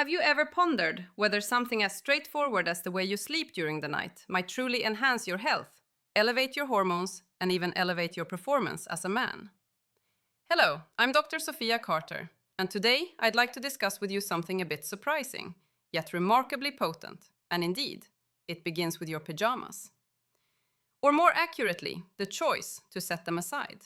Have you ever pondered whether something as straightforward as the way you sleep during the night might truly enhance your health, elevate your hormones, and even elevate your performance as a man? Hello, I'm Dr. Sophia Carter, and today I'd like to discuss with you something a bit surprising, yet remarkably potent, and indeed, it begins with your pajamas. Or more accurately, the choice to set them aside.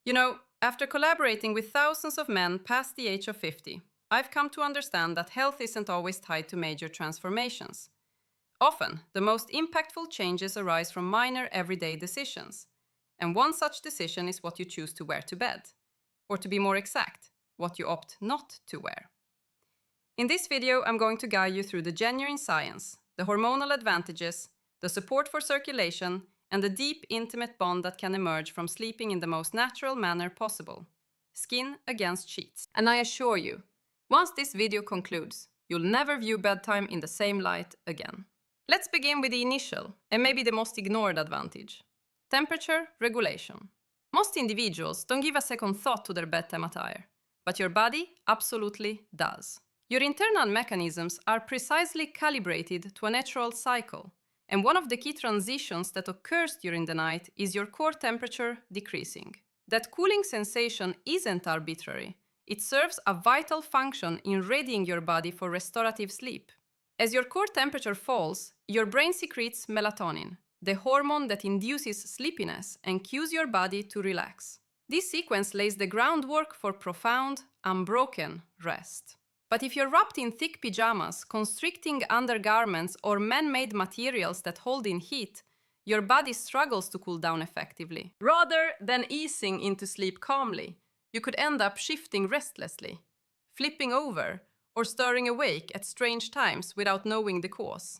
You know, after collaborating with thousands of men past the age of 50, I've come to understand that health isn't always tied to major transformations. Often, the most impactful changes arise from minor everyday decisions. And one such decision is what you choose to wear to bed. Or to be more exact, what you opt not to wear. In this video, I'm going to guide you through the genuine science, the hormonal advantages, the support for circulation, and the deep, intimate bond that can emerge from sleeping in the most natural manner possible. Skin against sheets. And I assure you, once this video concludes, you'll never view bedtime in the same light again. Let's begin with the initial, and maybe the most ignored advantage. Temperature regulation. Most individuals don't give a second thought to their bedtime attire, but your body absolutely does. Your internal mechanisms are precisely calibrated to a natural cycle, and one of the key transitions that occurs during the night is your core temperature decreasing. That cooling sensation isn't arbitrary. It serves a vital function in readying your body for restorative sleep. As your core temperature falls, your brain secretes melatonin, the hormone that induces sleepiness and cues your body to relax. This sequence lays the groundwork for profound, unbroken rest. But if you're wrapped in thick pajamas, constricting undergarments, or man-made materials that hold in heat, your body struggles to cool down effectively. Rather than easing into sleep calmly, you could end up shifting restlessly, flipping over, or stirring awake at strange times without knowing the cause.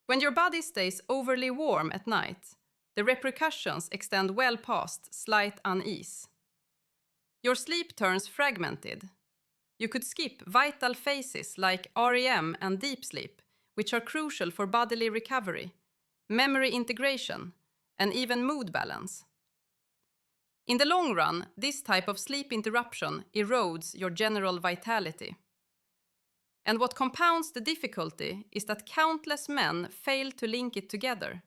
When your body stays overly warm at night, the repercussions extend well past slight unease. Your sleep turns fragmented. You could skip vital phases like REM and deep sleep, which are crucial for bodily recovery, memory integration, and even mood balance. In the long run, this type of sleep interruption erodes your general vitality. And what compounds the difficulty is that countless men fail to link it together.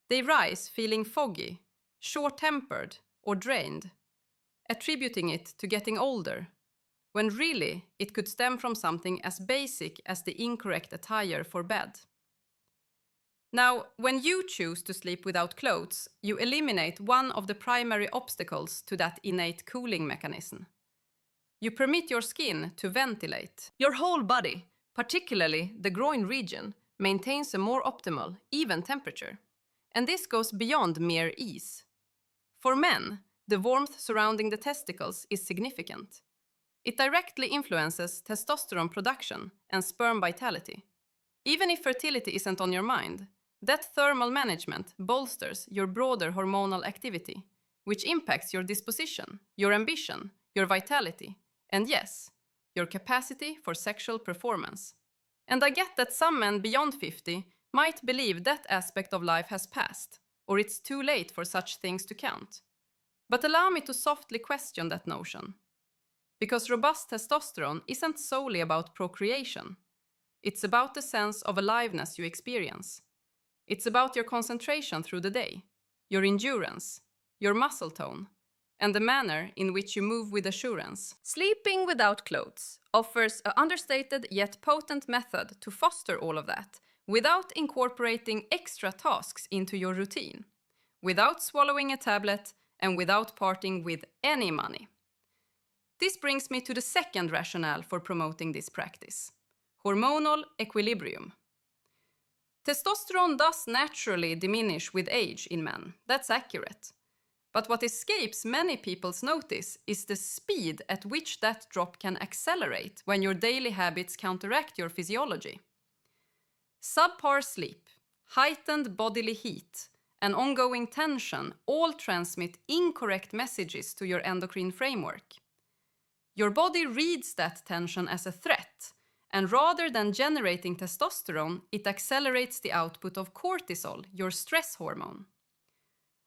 They rise feeling foggy, short-tempered, or drained, attributing it to getting older, when really it could stem from something as basic as the incorrect attire for bed. Now, when you choose to sleep without clothes, you eliminate one of the primary obstacles to that innate cooling mechanism. You permit your skin to ventilate. Your whole body, particularly the groin region, maintains a more optimal, even temperature. And this goes beyond mere ease. For men, the warmth surrounding the testicles is significant. It directly influences testosterone production and sperm vitality. Even if fertility isn't on your mind, that thermal management bolsters your broader hormonal activity, which impacts your disposition, your ambition, your vitality, and yes, your capacity for sexual performance. And I get that some men beyond 50 might believe that aspect of life has passed, or it's too late for such things to count. But allow me to softly question that notion. Because robust testosterone isn't solely about procreation. It's about the sense of aliveness you experience. It's about your concentration through the day, your endurance, your muscle tone, and the manner in which you move with assurance. Sleeping without clothes offers an understated yet potent method to foster all of that, without incorporating extra tasks into your routine, without swallowing a tablet, and without parting with any money. This brings me to the second rationale for promoting this practice: hormonal equilibrium. Testosterone does naturally diminish with age in men, that's accurate. But what escapes many people's notice is the speed at which that drop can accelerate when your daily habits counteract your physiology. Subpar sleep, heightened bodily heat, and ongoing tension all transmit incorrect messages to your endocrine framework. Your body reads that tension as a threat, and rather than generating testosterone, it accelerates the output of cortisol, your stress hormone.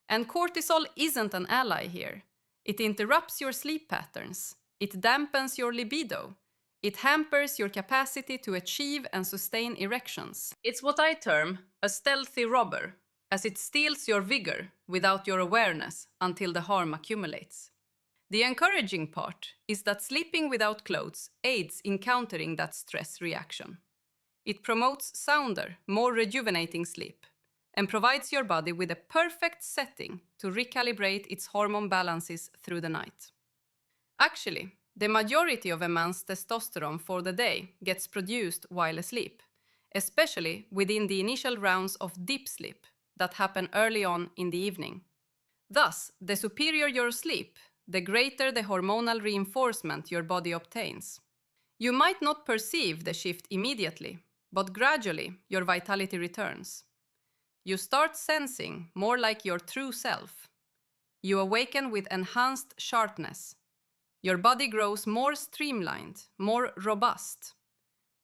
And cortisol isn't an ally here. It interrupts your sleep patterns. It dampens your libido. It hampers your capacity to achieve and sustain erections. It's what I term a stealthy robber, as it steals your vigor without your awareness until the harm accumulates. The encouraging part is that sleeping without clothes aids in countering that stress reaction. It promotes sounder, more rejuvenating sleep and provides your body with a perfect setting to recalibrate its hormone balances through the night. Actually, the majority of a man's testosterone for the day gets produced while asleep, especially within the initial rounds of deep sleep that happen early on in the evening. Thus, the superior your sleep, the greater the hormonal reinforcement your body obtains. You might not perceive the shift immediately, but gradually your vitality returns. You start sensing more like your true self. You awaken with enhanced sharpness. Your body grows more streamlined, more robust.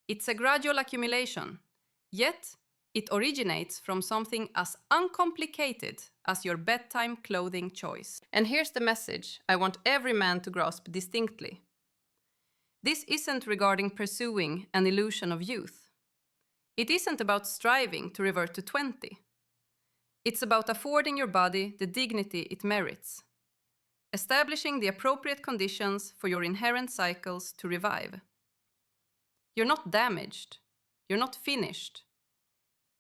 It's a gradual accumulation, yet it originates from something as uncomplicated as your bedtime clothing choice. And here's the message I want every man to grasp distinctly. This isn't regarding pursuing an illusion of youth. It isn't about striving to revert to 20. It's about affording your body the dignity it merits, establishing the appropriate conditions for your inherent cycles to revive. You're not damaged. You're not finished.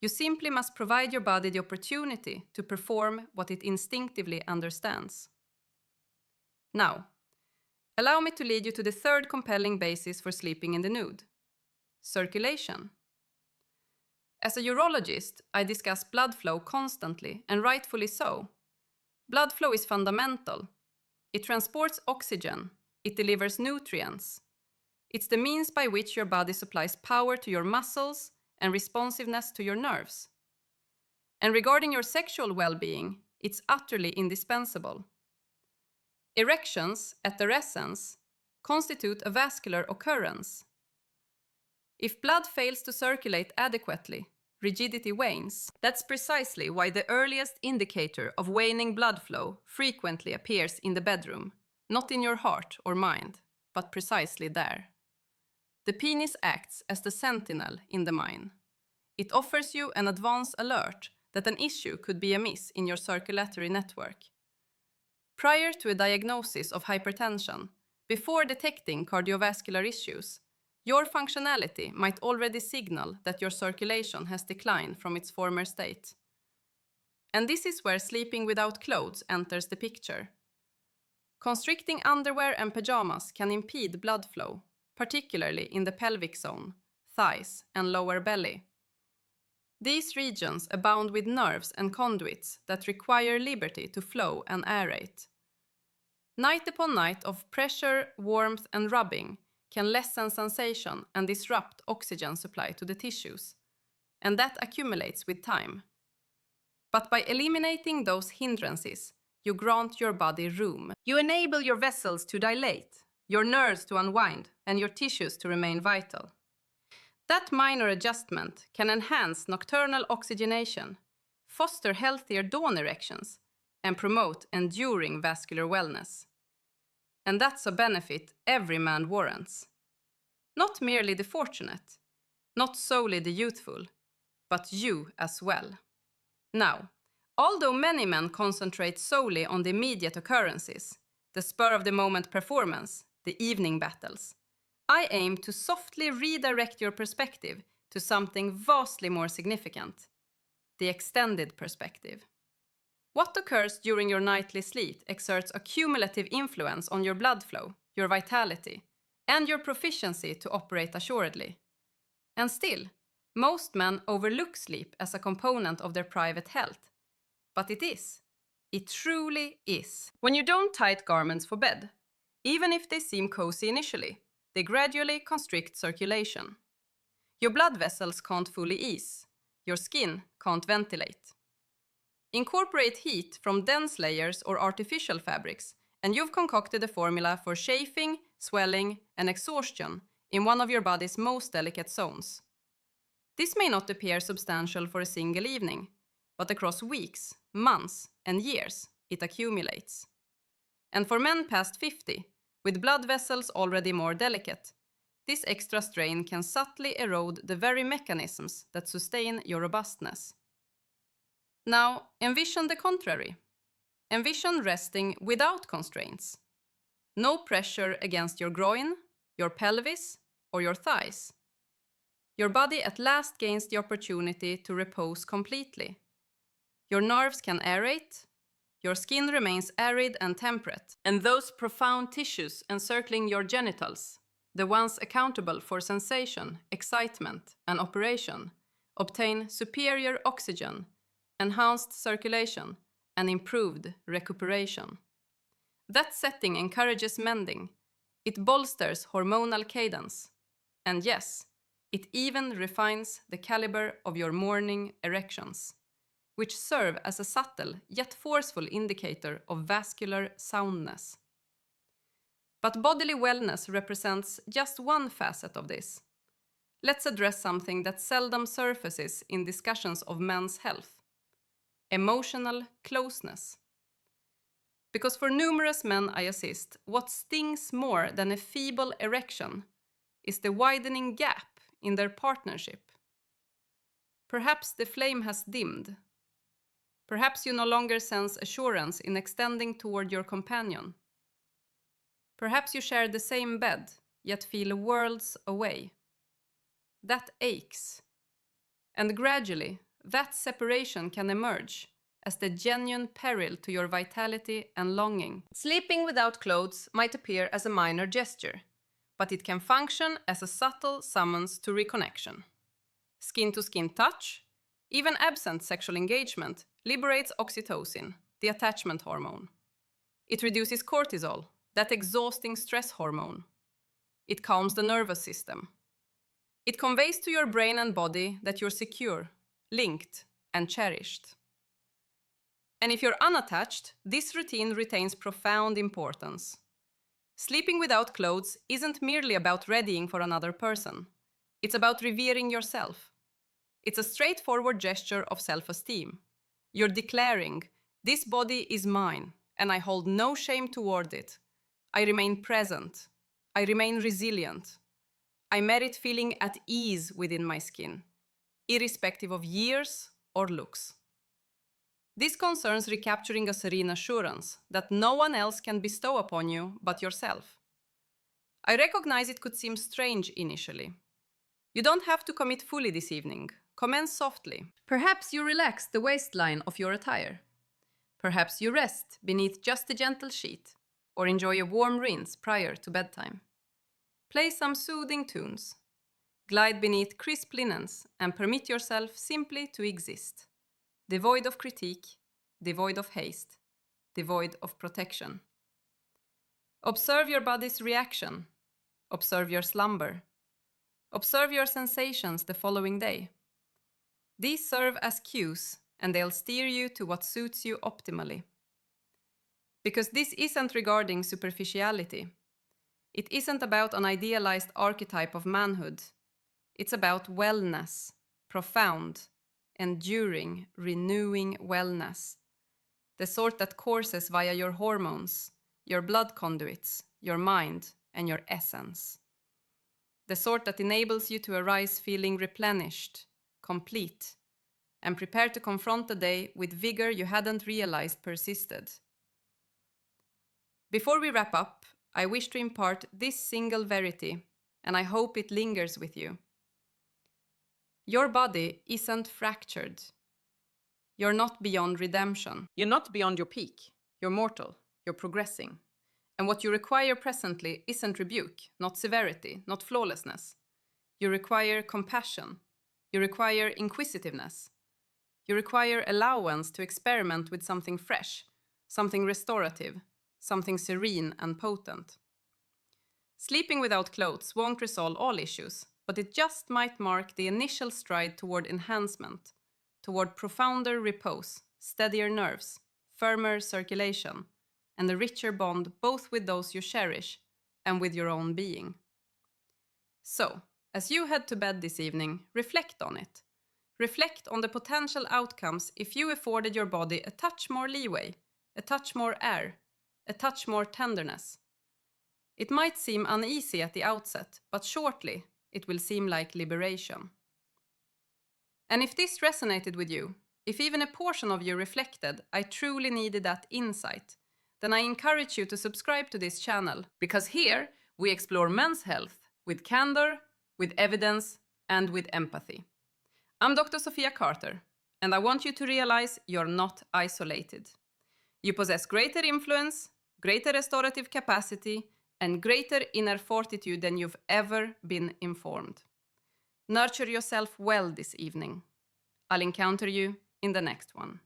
You simply must provide your body the opportunity to perform what it instinctively understands. Now, allow me to lead you to the third compelling basis for sleeping in the nude: circulation. As a urologist, I discuss blood flow constantly, and rightfully so. Blood flow is fundamental. It transports oxygen. It delivers nutrients. It's the means by which your body supplies power to your muscles and responsiveness to your nerves. And regarding your sexual well-being, it's utterly indispensable. Erections, at their essence, constitute a vascular occurrence. If blood fails to circulate adequately, rigidity wanes. That's precisely why the earliest indicator of waning blood flow frequently appears in the bedroom, not in your heart or mind, but precisely there. The penis acts as the sentinel in the mind. It offers you an advance alert that an issue could be amiss in your circulatory network. Prior to a diagnosis of hypertension, before detecting cardiovascular issues, your functionality might already signal that your circulation has declined from its former state. And this is where sleeping without clothes enters the picture. Constricting underwear and pajamas can impede blood flow, particularly in the pelvic zone, thighs, and lower belly. These regions abound with nerves and conduits that require liberty to flow and aerate. Night upon night of pressure, warmth, and rubbing can lessen sensation and disrupt oxygen supply to the tissues, and that accumulates with time. But by eliminating those hindrances, you grant your body room. You enable your vessels to dilate, your nerves to unwind, and your tissues to remain vital. That minor adjustment can enhance nocturnal oxygenation, foster healthier dawn erections, and promote enduring vascular wellness. And that's a benefit every man warrants. Not merely the fortunate, not solely the youthful, but you as well. Now, although many men concentrate solely on the immediate occurrences, the spur-of-the-moment performance, the evening battles, I aim to softly redirect your perspective to something vastly more significant: the extended perspective. What occurs during your nightly sleep exerts a cumulative influence on your blood flow, your vitality, and your proficiency to operate assuredly. And still, most men overlook sleep as a component of their private health. But it is. It truly is. When you don tight garments for bed, even if they seem cozy initially, they gradually constrict circulation. Your blood vessels can't fully ease. Your skin can't ventilate. Incorporate heat from dense layers or artificial fabrics, and you've concocted a formula for chafing, swelling, and exhaustion in one of your body's most delicate zones. This may not appear substantial for a single evening, but across weeks, months, and years, it accumulates. And for men past 50, with blood vessels already more delicate, this extra strain can subtly erode the very mechanisms that sustain your robustness. Now, envision the contrary. Envision resting without constraints. No pressure against your groin, your pelvis, or your thighs. Your body at last gains the opportunity to repose completely. Your nerves can aerate, your skin remains arid and temperate, and those profound tissues encircling your genitals, the ones accountable for sensation, excitement, and operation, obtain superior oxygen, enhanced circulation, and improved recuperation. That setting encourages mending. It bolsters hormonal cadence. And yes, it even refines the caliber of your morning erections, which serve as a subtle yet forceful indicator of vascular soundness. But bodily wellness represents just one facet of this. Let's address something that seldom surfaces in discussions of men's health: emotional closeness. Because for numerous men I assist, what stings more than a feeble erection is the widening gap in their partnership. Perhaps the flame has dimmed. Perhaps you no longer sense assurance in extending toward your companion. Perhaps you share the same bed, yet feel worlds away. That aches. And gradually, that separation can emerge as the genuine peril to your vitality and longing. Sleeping without clothes might appear as a minor gesture, but it can function as a subtle summons to reconnection. Skin-to-skin touch, even absent sexual engagement, liberates oxytocin, the attachment hormone. It reduces cortisol, that exhausting stress hormone. It calms the nervous system. It conveys to your brain and body that you're secure, linked, and cherished. And if you're unattached, this routine retains profound importance. Sleeping without clothes isn't merely about readying for another person. It's about revering yourself. It's a straightforward gesture of self-esteem. You're declaring, this body is mine, and I hold no shame toward it. I remain present. I remain resilient. I merit feeling at ease within my skin, irrespective of years or looks. This concerns recapturing a serene assurance that no one else can bestow upon you but yourself. I recognize it could seem strange initially. You don't have to commit fully this evening. Commence softly. Perhaps you relax the waistline of your attire. Perhaps you rest beneath just a gentle sheet, or enjoy a warm rinse prior to bedtime. Play some soothing tunes. Glide beneath crisp linens and permit yourself simply to exist, devoid of critique, devoid of haste, devoid of protection. Observe your body's reaction. Observe your slumber. Observe your sensations the following day. These serve as cues, and they'll steer you to what suits you optimally. Because this isn't regarding superficiality. It isn't about an idealized archetype of manhood. It's about wellness, profound, enduring, renewing wellness. The sort that courses via your hormones, your blood conduits, your mind, and your essence. The sort that enables you to arise feeling replenished, complete, and prepare to confront the day with vigor you hadn't realized persisted. Before we wrap up, I wish to impart this single verity, and I hope it lingers with you. Your body isn't fractured. You're not beyond redemption. You're not beyond your peak. You're mortal. You're progressing. And what you require presently isn't rebuke, not severity, not flawlessness. You require compassion. You require inquisitiveness. You require allowance to experiment with something fresh, something restorative, something serene and potent. Sleeping without clothes won't resolve all issues, but it just might mark the initial stride toward enhancement, toward profounder repose, steadier nerves, firmer circulation, and a richer bond both with those you cherish and with your own being. So, as you head to bed this evening, reflect on it. Reflect on the potential outcomes if you afforded your body a touch more leeway, a touch more air, a touch more tenderness. It might seem uneasy at the outset, but shortly it will seem like liberation. And if this resonated with you, if even a portion of you reflected, I truly needed that insight, then I encourage you to subscribe to this channel, because here we explore men's health with candor, with evidence, and with empathy. I'm Dr. Sophia Carter, and I want you to realize you're not isolated. You possess greater influence, greater restorative capacity, and greater inner fortitude than you've ever been informed. Nurture yourself well this evening. I'll encounter you in the next one.